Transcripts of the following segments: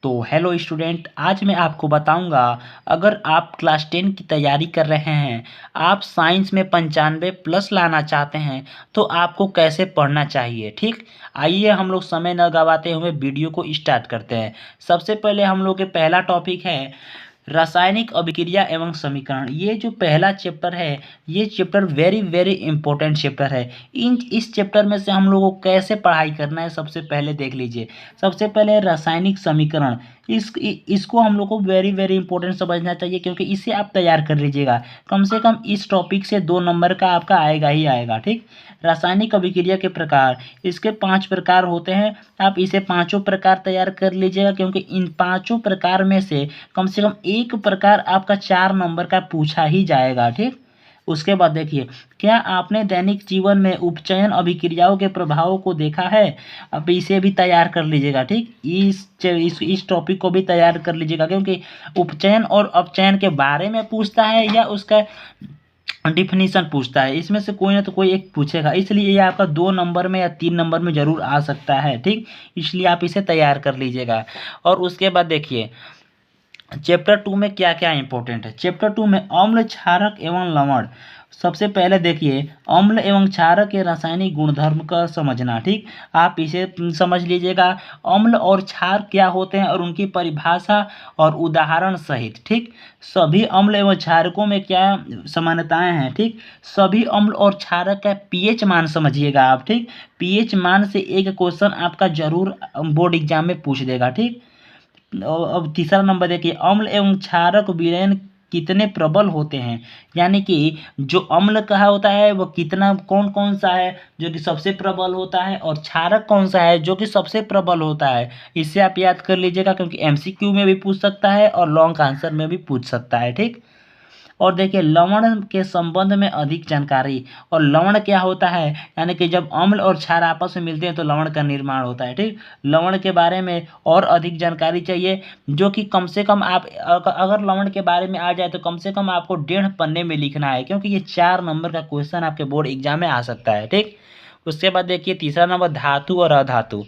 तो hello student, आज मैं आपको बताऊंगा अगर आप क्लास 10 की तैयारी कर रहे हैं, आप साइंस में 95 प्लस लाना चाहते हैं तो आपको कैसे पढ़ना चाहिए। ठीक, आइए हम लोग समय न गवाते हुए वीडियो को स्टार्ट करते हैं। सबसे पहले हम लोग के पहला टॉपिक है रासायनिक अभिक्रिया एवं समीकरण। ये जो पहला चैप्टर है, ये chapter very very important chapter है। इस चैप्टर में से हम लोगों को कैसे पढ़ाई करना है सबसे पहले देख लीजिए। सबसे पहले रासायनिक समीकरण, इसको हम लोग को वेरी वेरी इंपॉर्टेंट समझना चाहिए, क्योंकि इसे आप तैयार कर लीजिएगा। कम से कम इस टॉपिक से 2 नंबर का आपका आएगा ही आएगा। ठीक, रासायनिक अभिक्रिया के प्रकार, इसके 5 प्रकार होते हैं। आप इसे पांचों प्रकार तैयार कर लीजिएगा, क्योंकि इन पांचों प्रकार में से कम एक प्रकार आपका 4 नंबर का पूछा ही जाएगा। ठीक, उसके बाद देखिए, क्या आपने दैनिक जीवन में उपचयन अभिक्रियाओं के प्रभावों को देखा है। अब इसे भी तैयार कर लीजिएगा। ठीक, इस टॉपिक को भी तैयार कर लीजिएगा, क्योंकि उपचयन और अपचयन के बारे में पूछता है या उसका डिफिनीशन पूछता है। इसमें से कोई ना तो कोई एक पूछेगा, इसलिए ये आपका 2 नंबर में या 3 नंबर में जरूर आ सकता है। ठीक, इसलिए आप इसे तैयार कर लीजिएगा। और उसके बाद देखिए चैप्टर 2 में क्या क्या इंपॉर्टेंट है। चैप्टर 2 में अम्ल, क्षारक एवं लवण। सबसे पहले देखिए, अम्ल एवं क्षारक के रासायनिक गुणधर्म का समझना। ठीक, आप इसे समझ लीजिएगा। अम्ल और क्षार क्या होते हैं और उनकी परिभाषा और उदाहरण सहित। ठीक, सभी अम्ल एवं क्षारकों में क्या समानताएं हैं। ठीक, सभी अम्ल और क्षारक का पीएच मान समझिएगा आप। ठीक, पीएच मान से एक क्वेश्चन आपका जरूर बोर्ड एग्जाम में पूछ देगा। ठीक, अब तीसरा नंबर देखिए, अम्ल एवं क्षारक विलयन कितने प्रबल होते हैं। यानी कि जो अम्ल कहा होता है वो कितना, कौन कौन सा है जो कि सबसे प्रबल होता है, और क्षारक कौन सा है जो कि सबसे प्रबल होता है। इससे आप याद कर लीजिएगा, क्योंकि एमसीक्यू में भी पूछ सकता है और लॉन्ग आंसर में भी पूछ सकता है। ठीक, और देखिए लवण के संबंध में अधिक जानकारी। और लवण क्या होता है, यानी कि जब अम्ल और क्षार आपस में मिलते हैं तो लवण का निर्माण होता है। ठीक, लवण के बारे में और अधिक जानकारी चाहिए, जो कि कम से कम आप अगर लवण के बारे में आ जाए तो कम से कम आपको 1.5 पन्ने में लिखना है, क्योंकि ये 4 नंबर का क्वेश्चन आपके बोर्ड एग्जाम में आ सकता है। ठीक, उसके बाद देखिए तीसरा नंबर धातु और अधातु।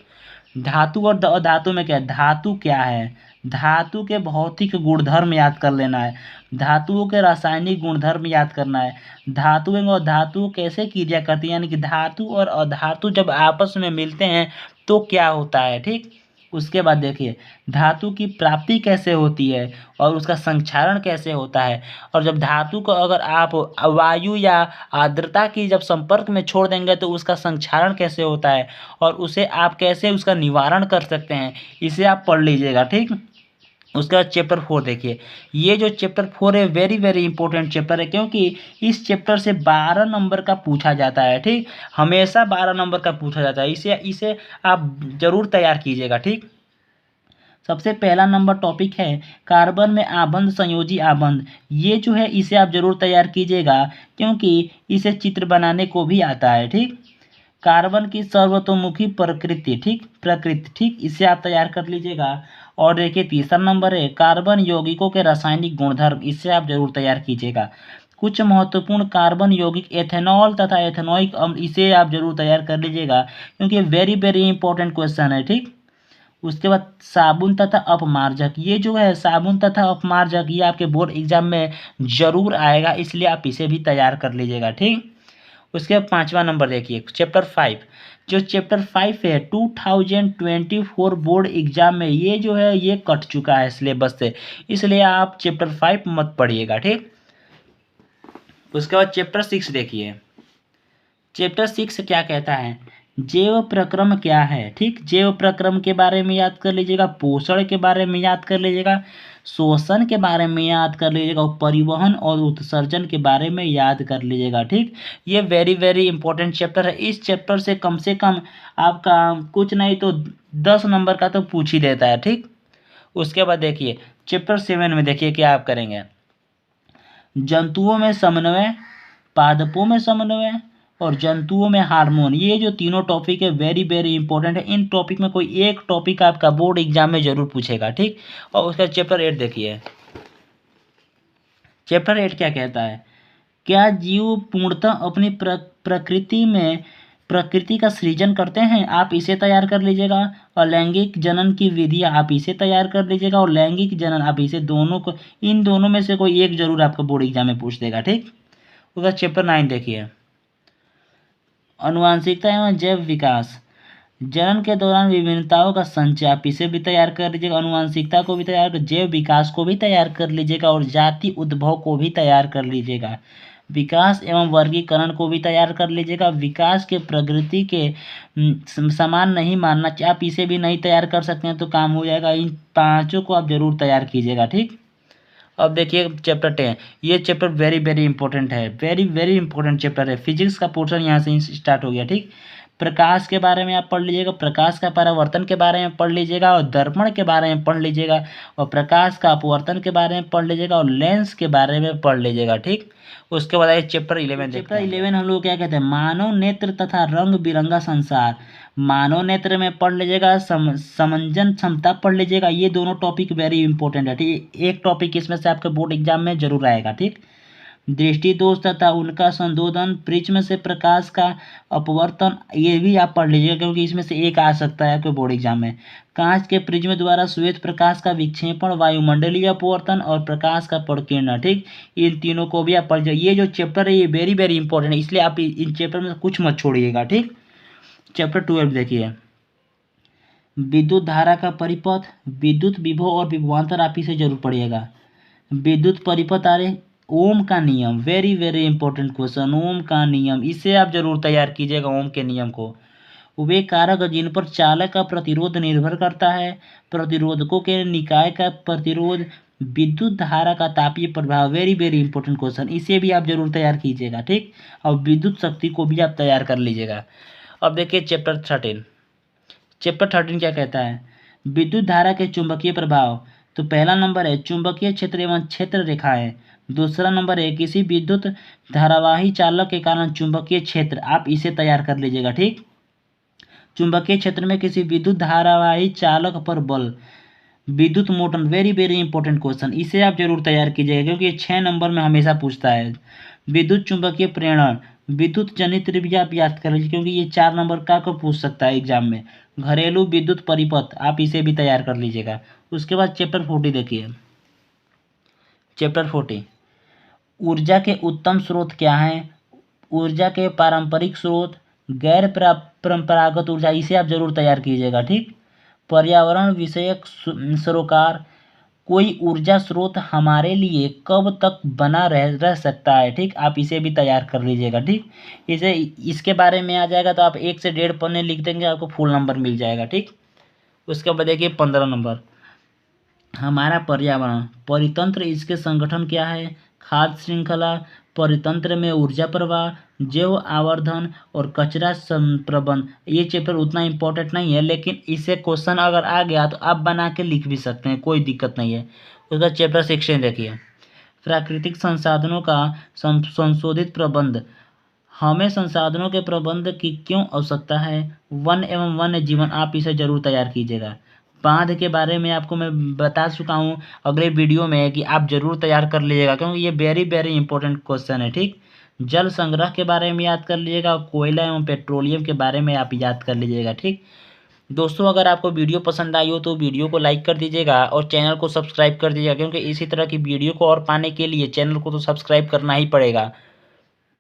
धातु और अधातु में क्या है, धातु क्या है, धातु के भौतिक गुणधर्म याद कर लेना है, धातुओं के रासायनिक गुणधर्म याद करना है, धातु और धातु कैसे क्रिया करती है, यानी कि धातु और अधातु जब आपस में मिलते हैं तो क्या होता है। ठीक, उसके बाद देखिए धातु की प्राप्ति कैसे होती है और उसका संक्षारण कैसे होता है। और जब धातु को अगर आप वायु या आर्द्रता की जब संपर्क में छोड़ देंगे तो उसका संक्षारण कैसे होता है और उसे आप कैसे उसका निवारण कर सकते हैं, इसे आप पढ़ लीजिएगा। ठीक, उसके बाद चैप्टर 4 देखिए, ये जो चैप्टर 4 है वेरी वेरी इंपॉर्टेंट चैप्टर है, क्योंकि इस चैप्टर से 12 नंबर का पूछा जाता है। ठीक, हमेशा 12 नंबर का पूछा जाता है, इसे इसे आप जरूर तैयार कीजिएगा। ठीक, सबसे पहला नंबर टॉपिक है कार्बन में आबंध, संयोजी आबंध। ये जो है इसे आप जरूर तैयार कीजिएगा, क्योंकि इसे चित्र बनाने को भी आता है। ठीक, कार्बन की सर्वतोमुखी प्रकृति। ठीक, प्रकृति। ठीक, इसे आप तैयार कर लीजिएगा। और देखिए तीसरा नंबर है कार्बन यौगिकों के रासायनिक गुणधर्म, इसे आप जरूर तैयार कीजिएगा। कुछ महत्वपूर्ण कार्बन यौगिक एथेनॉल तथा एथेनोइक अम्ल, इसे आप जरूर तैयार कर लीजिएगा, क्योंकि वेरी वेरी इंपॉर्टेंट क्वेश्चन है। ठीक, उसके बाद साबुन तथा अपमार्जक, ये जो है साबुन तथा अपमार्जक ये आपके बोर्ड एग्जाम में जरूर आएगा, इसलिए आप इसे भी तैयार कर लीजिएगा। ठीक, उसके बाद 5वां नंबर देखिए चैप्टर 5। जो चैप्टर 5 है 2024 बोर्ड एग्जाम में ये जो है ये कट चुका है सिलेबस से, इसलिए आप चैप्टर 5 मत पढ़िएगा। ठीक, उसके बाद चैप्टर 6 देखिए। चैप्टर 6 क्या कहता है, जैव प्रक्रम क्या है। ठीक, जैव प्रक्रम के बारे में याद कर लीजिएगा, पोषण के बारे में याद कर लीजिएगा, शोषण के बारे में याद कर लीजिएगा, और परिवहन और उत्सर्जन के बारे में याद कर लीजिएगा। ठीक, ये वेरी वेरी इंपॉर्टेंट चैप्टर है। इस चैप्टर से कम आपका कुछ नहीं तो 10 नंबर का तो पूछ ही देता है। ठीक, उसके बाद देखिए चैप्टर 7 में देखिए क्या आप करेंगे, जंतुओं में समन्वय, पादपों में समन्वय और जंतुओं में हार्मोन। ये जो तीनों टॉपिक है वेरी वेरी इंपॉर्टेंट है। इन टॉपिक में कोई एक टॉपिक आपका बोर्ड एग्जाम में जरूर पूछेगा। ठीक, और उसका चैप्टर 8 देखिए। चैप्टर 8 क्या कहता है, क्या जीव पूर्णतः अपनी प्रकृति में प्रकृति का सृजन करते हैं, आप इसे तैयार कर लीजिएगा। और लैंगिक जनन की विधि आप इसे तैयार कर लीजिएगा। और लैंगिक जनन आप इसे दोनों को, इन दोनों में से कोई एक जरूर आपका बोर्ड एग्जाम में पूछ देगा। ठीक, उसका चैप्टर 9 देखिए, अनुवांशिकता एवं जैव विकास। जनन के दौरान विभिन्नताओं का संचय, आप इसे भी तैयार कर लीजिएगा। अनुवांशिकता को भी तैयार कर, जैव विकास को भी तैयार कर लीजिएगा और जाति उद्भव को भी तैयार कर लीजिएगा। विकास एवं वर्गीकरण को भी तैयार कर लीजिएगा। विकास के प्रगति के समान नहीं मानना चाहिए, आप इसे भी नहीं तैयार कर सकते हैं तो काम हो जाएगा। इन पांचों को आप जरूर तैयार कीजिएगा। ठीक, अब देखिए चैप्टर 10, ये चैप्टर वेरी वेरी इंपॉर्टेंट है, वेरी वेरी इंपॉर्टेंट चैप्टर है। फिजिक्स का पोर्शन यहाँ से स्टार्ट हो गया। ठीक, प्रकाश के बारे में आप पढ़ लीजिएगा, प्रकाश का परावर्तन के बारे में पढ़ लीजिएगा और दर्पण के बारे में पढ़ लीजिएगा और प्रकाश का अपवर्तन के बारे में पढ़ लीजिएगा और लेंस के बारे में पढ़ लीजिएगा। ठीक, उसके बाद आइए चैप्टर 11 देखते हैं। चैप्टर 11 हम लोग क्या कहते हैं, मानव नेत्र तथा रंग बिरंगा संसार। मानव नेत्र में पढ़ लीजिएगा, समंजन क्षमता पढ़ लीजिएगा। ये दोनों टॉपिक वेरी इंपॉर्टेंट है। ठीक, एक टॉपिक इसमें से आपके बोर्ड एग्जाम में जरूर आएगा। ठीक, दृष्टि दोष तथा उनका संशोधन, प्रिज्म से प्रकाश का अपवर्तन, ये भी आप पढ़ लीजिएगा क्योंकि इसमें से एक आ सकता है आपके बोर्ड एग्जाम में। कांच के प्रिज्म द्वारा श्वेत प्रकाश का विक्षेपण, वायुमंडलीय अपवर्तन और प्रकाश का प्रकीर्णन। ठीक, इन तीनों को भी आप पढ़ लीजिए। ये जो चैप्टर है ये वेरी वेरी इंपॉर्टेंट है, इसलिए आप इन चैप्टर में कुछ मत छोड़िएगा। ठीक, चैप्टर 12 देखिए, विद्युत धारा का परिपथ, विद्युत विभव और विभवांतर, आप इसे जरूर पढ़िएगा। विद्युत परिपथ आरेख, ओम का नियम, वेरी वेरी इंपॉर्टेंट क्वेश्चन, ओम का नियम, इसे आप जरूर तैयार कीजिएगा, ओम के नियम को। वे कारक जिन पर चालक का प्रतिरोध निर्भर करता है, प्रतिरोधकों के निकाय का प्रतिरोध, विद्युत धारा का तापीय प्रभाव, वेरी वेरी इंपॉर्टेंट क्वेश्चन, इसे भी आप जरूर तैयार कीजिएगा। ठीक, और विद्युत शक्ति को भी आप तैयार कर लीजिएगा। अब देखिए चैप्टर 13, चैप्टर 13 क्या कहता है, विद्युत धारा के चुंबकीय प्रभाव। तो पहला नंबर है चुंबकीय क्षेत्र एवं क्षेत्र रेखाएं। दूसरा नंबर है किसी विद्युत धारावाही चालक के कारण चुंबकीय क्षेत्र, आप इसे तैयार कर लीजिएगा। ठीक, चुंबकीय क्षेत्र में किसी विद्युत धारावाही चालक पर बल, विद्युत motor, very very important question, इसे आप जरूर तैयार कीजिएगा क्योंकि ये 6 नंबर में हमेशा पूछता है। विद्युत चुंबकीय प्रेरण, विद्युत जनित भी आप याद कर लीजिए क्योंकि ये 4 नंबर का को पूछ सकता है एग्जाम में। घरेलू विद्युत परिपथ, आप इसे भी तैयार कर लीजिएगा। उसके बाद चैप्टर 40 देखिए, चैप्टर 40, ऊर्जा के उत्तम स्रोत क्या हैं, ऊर्जा के पारंपरिक स्रोत, गैर परंपरागत ऊर्जा, इसे आप जरूर तैयार कीजिएगा। ठीक, पर्यावरण विषयक सरोकार, कोई ऊर्जा स्रोत हमारे लिए कब तक बना रह सकता है। ठीक, आप इसे भी तैयार कर लीजिएगा। ठीक, इसे इसके बारे में आ जाएगा तो आप 1 से 1.5 पन्ने लिख देंगे, आपको फुल नंबर मिल जाएगा। ठीक, उसके बाद देखिए 15 नंबर, हमारा पर्यावरण, परितंत्र, इसके संगठन क्या है, खाद्य श्रृंखला, परितंत्र में ऊर्जा प्रवाह, जैव आवर्धन और कचरा प्रबंध। ये चैप्टर उतना इम्पोर्टेंट नहीं है लेकिन इससे क्वेश्चन अगर आ गया तो आप बना के लिख भी सकते हैं, कोई दिक्कत नहीं है। उसका चैप्टर 16 देखिए, प्राकृतिक संसाधनों का संशोधित प्रबंध, हमें संसाधनों के प्रबंध की क्यों आवश्यकता है, वन एवं वन्य जीवन, आप इसे जरूर तैयार कीजिएगा। बांध के बारे में आपको मैं बता चुका हूँ अगले वीडियो में कि आप जरूर तैयार कर लीजिएगा क्योंकि ये वेरी वेरी इंपॉर्टेंट क्वेश्चन है। ठीक, जल संग्रह के बारे में याद कर लीजिएगा और कोयला एवं पेट्रोलियम के बारे में आप याद कर लीजिएगा। ठीक दोस्तों, अगर आपको वीडियो पसंद आई हो तो वीडियो को लाइक कर दीजिएगा और चैनल को सब्सक्राइब कर दीजिएगा क्योंकि इसी तरह की वीडियो को और पाने के लिए चैनल को तो सब्सक्राइब करना ही पड़ेगा।